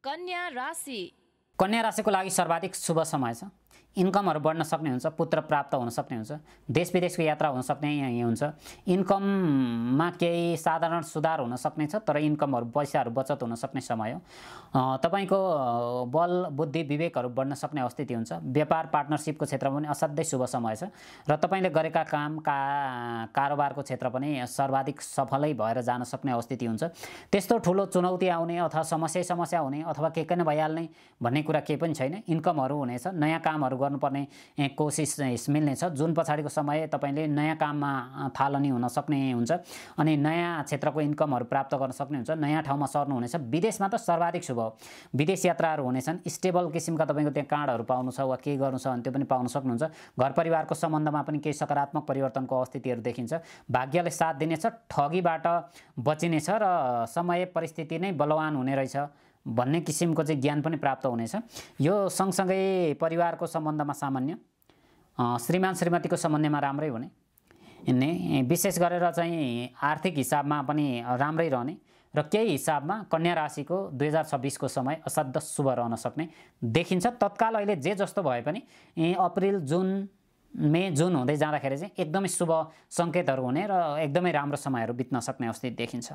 कन्या राशि कन्या राशिको लागि सर्वाधिक शुभ समय छ। इन्कमहरू बढ्न सक्ने हुन्छ, पुत्र प्राप्त हुन सक्ने हुन्छ, देश विदेशको यात्रा हुन सक्ने हुन्छ। इन्कममा केही साधारण सुधार हुन सक्ने छ, तर इन्कमहरू पैसाहरू बचत हुन सक्ने समय हो। तपाईको बल बुद्धि विवेकहरू बढ्न सक्ने स्थिति हुन्छ। व्यापार पार्टनरशिपको क्षेत्रमा पनि असाध्यै शुभ समय छ र तपाईले गरेका कारोबारको क्षेत्र पनि सर्वाधिक सफलै भएर जान सक्ने स्थिति हुन्छ। त्यस्तो ठुलो चुनौती आउने अथवा समस्या हुने अथवा के पनि भइहाल्ने भन्ने कुरा केही पनि छैन। इन्कमहरू हुनेछ, नयाँ कामहरू गर्नुपर्ने कोसिस मिल्नेछ। जुन पछाडिको समय तपाईले नयाँ काममा थालनी हुन सक्ने हुन्छ अनि नयाँ क्षेत्रको इन्कमहरू प्राप्त गर्न सक्ने हुन्छ। नयाँ ठाउँमा सर्नु हुनेछ। विदेशमा त सर्वाधिक शुभ हो। विदेश यात्राहरू हुनेछन्। स्टेबल किसिमका तपाईको त्यहाँ कार्डहरू पाउनु छ वा के गर्नु छ भने त्यो पनि पाउन सक्नुहुन्छ। घर परिवारको सम्बन्धमा पनि केही सकारात्मक परिवर्तनको स्थितिहरू देखिन्छ। भाग्यले साथ दिनेछ, ठगीबाट बचिनेछ र समय परिस्थिति नै बलवान हुने रहेछ भन्ने किसिमको चाहिँ ज्ञान पनि प्राप्त हुनेछ। यो सँगसँगै परिवारको सम्बन्धमा सामान्य, श्रीमान श्रीमतीको सम्बन्धमा राम्रै हुने, विशेष गरेर चाहिँ आर्थिक हिसाबमा पनि राम्रै रहने र केही हिसाबमा कन्या राशिको 2026 को समय असाध्य शुभ रहन सक्ने देखिन्छ। तत्काल अहिले जे जस्तो भए पनि अप्रिल मे जुन हुँदै जाँदाखेरि चाहिँ एकदमै शुभ सङ्केतहरू हुने र एकदमै राम्रो समयहरू बित्न सक्ने स्थिति देखिन्छ।